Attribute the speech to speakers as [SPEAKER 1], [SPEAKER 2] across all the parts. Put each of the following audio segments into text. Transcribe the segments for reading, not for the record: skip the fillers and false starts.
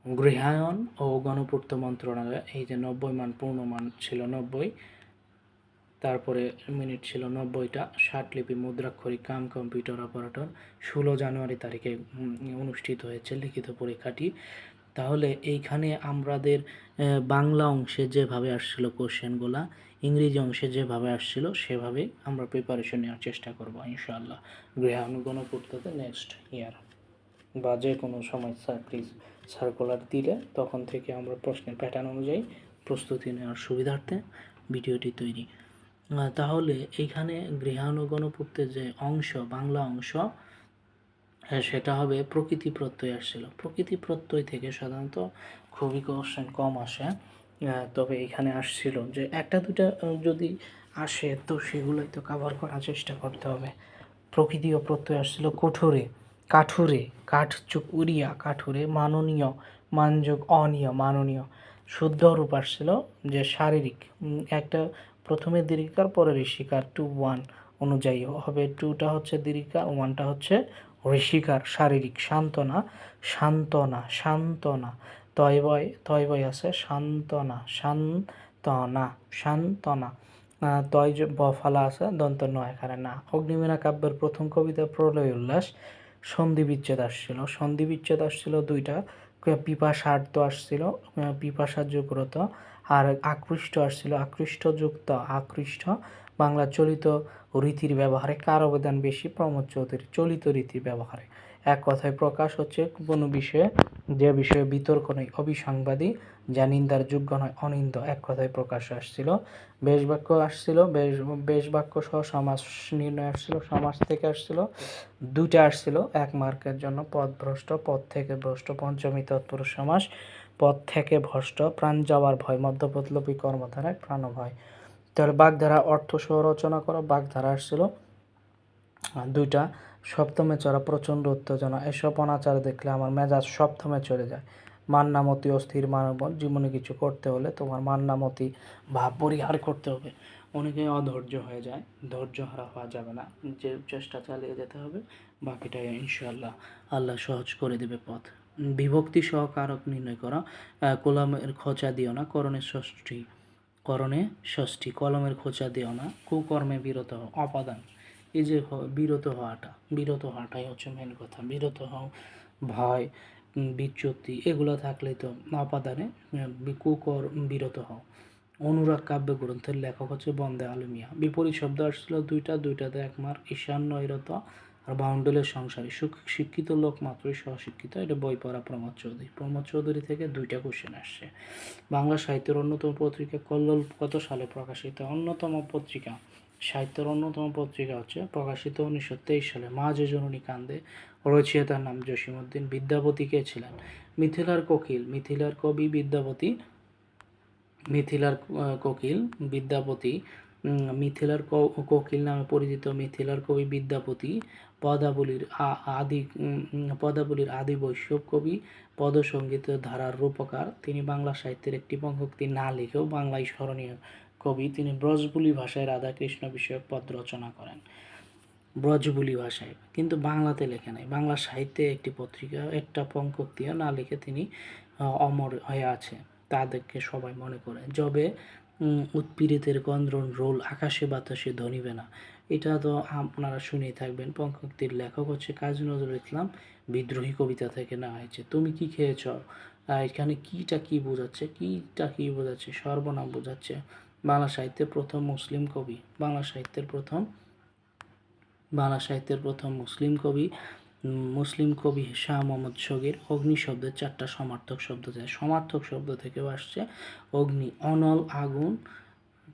[SPEAKER 1] গৃহায়ন ও গণপূর্ত মন্ত্রণালয়, এই যে 90 মান পূর্ণমান ছিল 90, তারপরে মিনিট ছিল 90টা, ষাটলিপি মুদ্রাক্ষরিক কাম কম্পিউটার অপারেটর 16 জানুয়ারি তারিখে অনুষ্ঠিত হয়েছে লিখিত পরীক্ষাটি। তাহলে এইখানে আমাদের বাংলা অংশে যেভাবে আসছিল কোশ্চেনগুলা, ইংরেজি অংশে যেভাবে আসছিল সেভাবে আমরা প্রিপারেশন নেওয়ার চেষ্টা করবো ইনশাআল্লাহ গৃহায়ন গণপূর্ততে নেক্সট ইয়ার, বা যে কোনো সময় স্যার প্লিজ সার্কুলার দিলে তখন থেকে আমরা প্রশ্নের প্যাটার্ন অনুযায়ী প্রস্তুতি নেওয়ার সুবিধার্থে ভিডিওটি তৈরি। তাহলে এইখানে গৃহায়ন গণপূর্তের যে অংশ, বাংলা অংশ, সেটা হবে প্রকৃতি প্রত্যয় আসছিল। প্রকৃতি প্রত্যয় থেকে সাধারণত খুবই কোশ্চেন কম আসে, তবে এখানে আসছিল যে একটা দুটা যদি আসে তো সেগুলোই তো কভার করার চেষ্টা করতে হবে। প্রকৃতি ও প্রত্যয় আসছিল কঠোরে, কাঠুরে, কাঠচুক উড়িয়া, কাঠুরে, মাননীয়, মানযোগ অনিয়, মাননীয়। শুদ্ধ রূপ আসছিল যে শারীরিক, একটা প্রথমে দীর্ঘিকার পরে ঋষিকার, 2 1 অনুযায়ী হবে, 2টা হচ্ছে দীর্ঘিকার, 1টা হচ্ছে ঋষিকার, শারীরিক। সান্ত্বনা, সান্ত্বনা, সান্ত্বনা, তয় বয় আছে সান্ত্বনা, সান্ত্বনা, সান্ত্বনা। তয় বফালা আছে দন্ত নয় এখানে না। অগ্নিবীণা কাব্যের প্রথম কবিতা প্রলয় উল্লাস, সন্ধি বিচ্ছেদ আসছিল। সন্ধি বিচ্ছেদ আসছিল 2টা, পিপাসার্থ আসছিল, পিপাসা যুগরত, আর আকৃষ্ট আসছিল, আকৃষ্ট যুক্ত, আকৃষ্ট। বাংলা চলিত রীতির ব্যবহারে কার অবদান বেশি? প্রমোদ চৌধুরী। চলিত রীতির ব্যবহারে, এক কথায় প্রকাশ হচ্ছে কোনো বিষয়ে, যে বিষয়ে বিতর্ক নেই, অবিসংবাদী, যা নিন্দার যোগ্য নয়, অনিন্দ, এক কথায় প্রকাশ আসছিল। বেশ বাক্য আসছিল, বেশ বাক্য সহ সমাস নির্ণয় আসছিল, সমাস থেকে আসছিল 2টা আসছিল 1 মার্কের জন্য। পদভ্রষ্ট, পদ থেকে ভ্রষ্ট, পঞ্চমী তৎপুরুষ সমাস, পদ থেকে ভ্রষ্ট, প্রাণ যাওয়ার ভয়, মধ্যপদলোপী কর্মধারায় প্রাণভয়। তাহলে বাগধারা অর্থ সহ রচনা করো। বাগধারা আসছিল 2টা, সপ্তমে চড়া, প্রচণ্ড উত্তেজনা, এসব অনাচার দেখলে আমার মেজাজ সপ্তমে চলে যায়। মান্নামতি, অস্থির মানব জীবনে কিছু করতে হলে তোমার মান্নামতি ভাব পরিহার করতে হবে। অনেকে অধৈর্য হয়ে যায়, ধৈর্য হারা হওয়া যাবে না, যে চেষ্টা চালিয়ে যেতে হবে, বাকিটা ইনশাআল্লাহ আল্লাহ সহজ করে দেবে পথ। বিভক্তি সহ কারক নির্ণয় করা, কলমের খোঁচা দিও না, করণে ষষ্ঠী, কলমের খোঁচা দিও না, কুকর্মে বিরত হও, অপাদান। এই যে বিরত হওয়াটাই হচ্ছে মেন কথা। বিরত হও, ভয়, বিচ্যুতি এগুলো থাকলে তো অপাদানে, বিরত হও। অনুরাগ কাব্যগ্রন্থের লেখক হচ্ছে বন্দে আলমিয়া। বিপরীত শব্দ আসছিল 2টাতে 1 মার্ক, ঈশান নৈরত আর বাউন্ডুলের সংসারী। শিক্ষিত লোক মাত্রই সহশিক্ষিত, এটা বই পড়া প্রমোদ চৌধুরী থেকে 2টা কোশ্চেন আসছে। বাংলা সাহিত্যের অন্যতম পত্রিকা কল্লোল কত সালে প্রকাশিত? সাহিত্যের অন্যতম পত্রিকা হচ্ছে প্রকাশিত 1923 সালে। মা যে জননী কান্দে, রচয়িতার নাম জসীমউদ্দীন। বিদ্যাপতি কে ছিলেন? মিথিলার কোকিল, মিথিলার কবি বিদ্যাপতি, মিথিলার কোকিল বিদ্যাপতি, মিথিলার কোকিল নামে পরিচিত মিথিলার কবি বিদ্যাপতি পদাবলীর আদি বৈষ্ণব কবি, পদসঙ্গীত ধারার রূপকার। তিনি বাংলা সাহিত্যের একটি পঙ্ক্তি না লিখেও বাংলায় স্মরণীয় কবি। তিনি ব্রজবুলি ভাষায় রাধাকৃষ্ণ বিষয়ক পদ রচনা করেন, ব্রজবুলি ভাষায়, কিন্তু বাংলাতে লেখে নাই। বাংলা সাহিত্যে একটি পত্রিকা, একটা পঙ্ক্তিও না লিখে তিনি অমর হয়ে আছে, তাদেরকে সবাই মনে করে। যবে উৎপীড়িতের গন্দ্রণ রোল আকাশে বাতাসে ধনিবে না, এটা তো আপনারা শুনেই থাকবেন। পঙ্ক্তির লেখক হচ্ছে কাজী নজরুল ইসলাম, বিদ্রোহী কবিতা থেকে নেওয়া হয়েছে। তুমি কি খেয়েছ, এখানে কীটা কী বোঝাচ্ছে? সর্বনাম বোঝাচ্ছে। বাংলা সাহিত্যের প্রথম মুসলিম কবি, বাংলা সাহিত্যের প্রথম মুসলিম কবি শাহ মোহাম্মদ শগীর। অগ্নি শব্দের 4টা সমার্থক শব্দ যায়, সমার্থক শব্দ থেকেও আসছে অগ্নি, অনল, আগুন,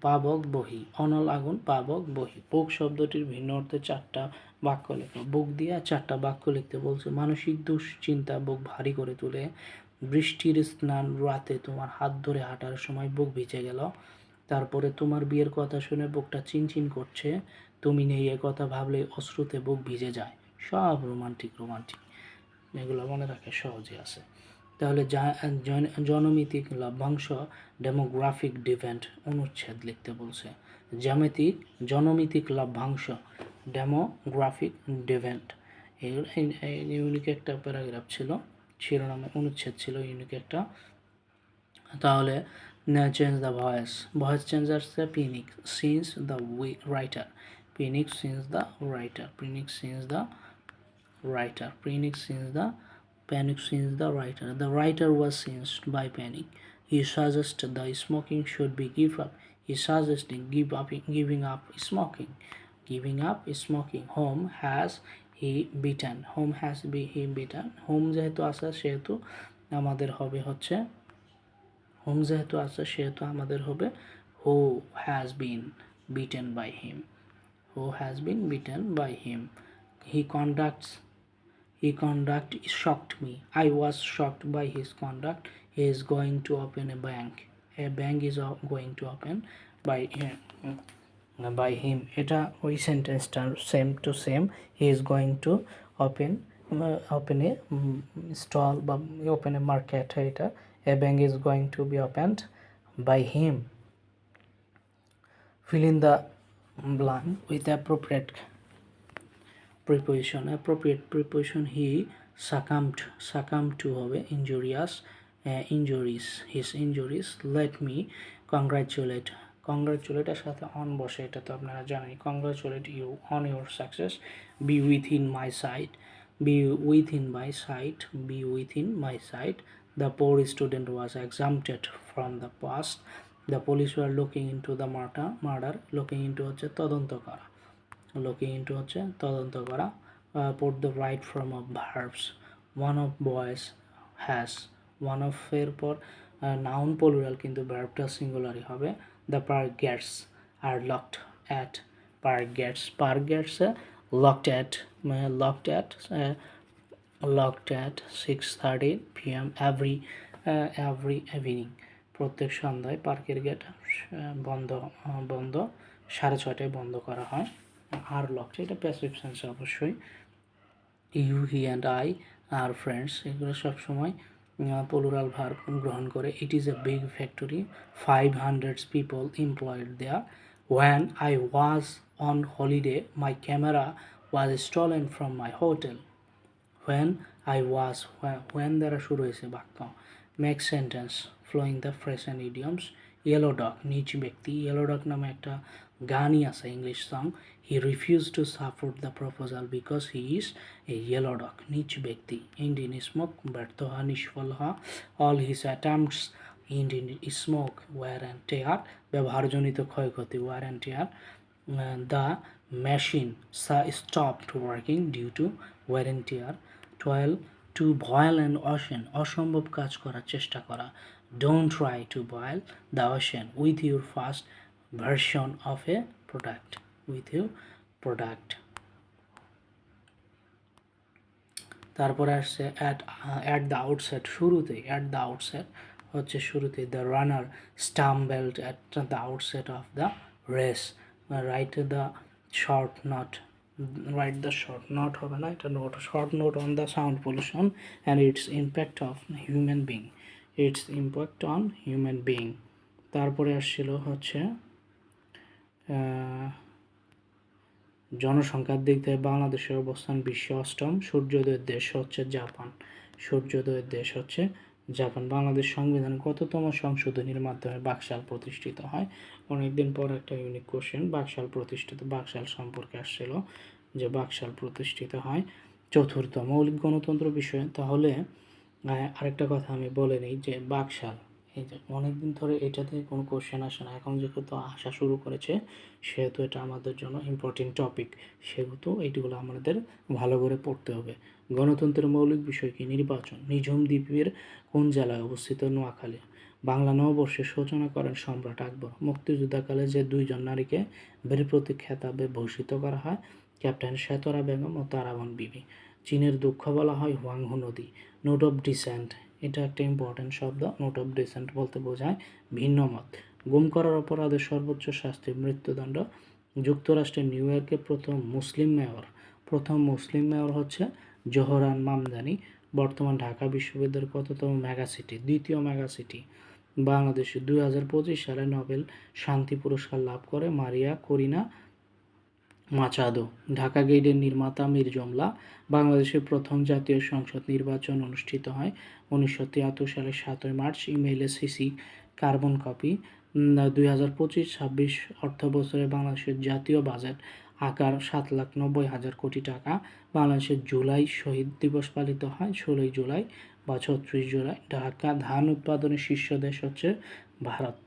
[SPEAKER 1] পাবক, বহি, অনল, আগুন, পাবক, বহি। বুক শব্দটির ভিন্ন অর্থে 4টা বাক্য লেখো। বুক দিয়ে 4টা বাক্য লিখতে বলছে। মানসিক দুশ্চিন্তা বুক ভারী করে তোলে। বৃষ্টির স্নান রাতে তোমার হাত ধরে হাঁটার সময় বুক ভিজে গেল। তারপরে তোমার বিয়ের কথা শুনে বুকটা চিনচিন করছে। তুমি নেই এ কথা ভাবলে অশ্রুতে বুক ভিজে যায়। সব রোমান্টিক, এগুলো মনে রাখা সহজে আছে। তাহলে জনমিতিক লভ্যাংশ, ডেমোগ্রাফিক ডিভেন্ট অনুচ্ছেদ লিখতে বলছে। জনমিতিক লভ্যাংশ, ডেমোগ্রাফিক ডিভেন্ট, ইউনিক একটা প্যারাগ্রাফ ছিল। শিরোনামে অনুচ্ছেদ ছিল ইউনিক একটা। তাহলে চেঞ্জ দ্য ভয়েস চেঞ্জ আসছে panic since the writer, panic since the writer, panic since the writer, panic since the writer. The writer was singed by panic. He suggested the smoking should be give up. He suggested giving up smoking. Giving up smoking. Whom has he beaten? Whom has he beaten? Whom যেহেতু আছে সেহেতু আমাদের হবে হচ্ছে whom যেহেতু আছে সেহেতু আমাদের হবে who has been beaten by him. Who has been beaten by him. He conduct shocked me. I was shocked by his conduct. He is going to open a bank. A bank is going to open by him. এটা ওই সেন্টেন্সটা same to same. He is going to open a stall বা open a market, এটা a bank is going to be opened by him. Fill in the blank with appropriate preposition. Appropriate preposition. He succumbed to হবে injuries, his injuries. Let me congratulate এর সাথে on বসে, এটা তো আপনারা জানেন। Congratulate you on your success. Be within my sight, be within my sight. The poor student was exempted from the past. The police were looking into the murder. Looking into হচ্ছে তদন্ত করা, looking into হচ্ছে তদন্ত করা। Put the right form of verbs. One of boys has, one of এর পর noun plural কিন্তু ভার্বটা সিঙ্গুলারই হবে। The park gates are locked at, park gates locked at 6:30 p.m. every evening. প্রত্যেক সন্ধ্যায় পার্কের গেট বন্ধ 6:30 বন্ধ করা হয়। আর লকড, এটা প্যাসিভ সেন্সে অবশ্যই। You, he and I are friends, এগুলো সবসময় প্লুরাল ভার্ব গ্রহণ করে। It is a big factory, 500 people employed there. When I was on holiday, my camera was stolen from my hotel. When দ্বারা শুরু হয়েছে বাক্য। Make sentence following the phrase and idioms. Yellow dog, নিচ ব্যক্তি। Yellow dog নামে একটা গানই আছে, English song. He refuse to support the proposal because he is a yellow dog, নিচ ব্যক্তি। ইন্ডিয়ান স্মোক, ব্যর্থ হওয়া, নিষ্ফল হওয়া। All his attempts end in smoke wear and tear, ব্যবহারজনিত ক্ষয়ক্ষতি, wear and tear. The machine stopped working due to wear and tear. 12. To boil an ocean, অসম্ভব কাজ করার চেষ্টা করা। Don't try to boil the ocean with your first version of a product, তারপরে আসছে at the outset, শুরুতে। at the outset হচ্ছে শুরুতে। The runner stumbled at the outset of the race. Write the short note হবে না, এটা note. short note on the sound pollution and its impact on human being. তারপরে আসছিল হচ্ছে জনসংখ্যার দিক থেকে বাংলাদেশের অবস্থান বিশ্বে 8ম। সূর্যোদয়ের দেশ হচ্ছে জাপান। বাংলাদেশ সংবিধান কততম সংশোধনীর মাধ্যমে বাকশাল প্রতিষ্ঠিত হয়? অনেকদিন পর একটা ইউনিক কোশ্চেন, বাকশাল সম্পর্কে আসছিল যে বাকশাল প্রতিষ্ঠিত হয় 4th। মৌলিক গণতন্ত্র বিষয়ে। তাহলে আরেকটা কথা আমি বলে নিই যে বাকশাল, এই যে অনেকদিন ধরে এটা থেকে কোনো কোশ্চেন আসে না, এখন যেহেতু আসা শুরু করেছে সেহেতু এটা আমাদের জন্য ইম্পর্টেন্ট টপিক, সেহেতু এইগুলো আমাদের ভালো করে পড়তে হবে। গণতন্ত্রের মৌলিক বিষয় কি? নির্বাচন। নিঝুম দ্বীপের কোন জেলায় অবস্থিত? নোয়াখালী। বাংলা নববর্ষের সূচনা করেন সম্রাট আকবর। মুক্তিযুদ্ধকালে যে 2 জন নারীকে বীর প্রতীক খেতাবে ভূষিত করা হয়? ক্যাপ্টেন সেতরা বেগম ও তারাবন বিবি। চীনের দুঃখ বলা হয় হুয়াংহো নদী। নোট অফ ডিসেন্ট, এটা একটা ইম্পর্টেন্ট শব্দ। নোট অফ ডিসেন্ট বলতে বোঝায় ভিন্ন মত। গুম করার অপরাধে সর্বোচ্চ শাস্তি মৃত্যুদণ্ড। যুক্তরাষ্ট্রের নিউ ইয়র্কে প্রথম মুসলিম মেয়র হচ্ছে জোহরান মামদানি। বর্তমান ঢাকা বিশ্ববিদ্যালয়ের কততম মেগাসিটি? 2য় মেগাসিটি। বাংলাদেশে 2025 সালে নোবেল শান্তি পুরস্কার লাভ করে মারিয়া করিনা মাচাদো। ঢাকা গেটের নির্মাতা মীর জুমলা। বাংলাদেশের প্রথম জাতীয় সংসদ নির্বাচন অনুষ্ঠিত হয় 1973 সালের 7 মার্চ। ইমেইলে সিসি কার্বন কপি। 2025-26 অর্থবছরে বাংলাদেশের জাতীয় বাজেট আকার 7,90,000 কোটি টাকা। বাংলাদেশের জুলাই শহীদ দিবস পালিত হয় 16 জুলাই বা 36 জুলাই। ঢাকা ধান উৎপাদনের শীর্ষ দেশ হচ্ছে ভারত।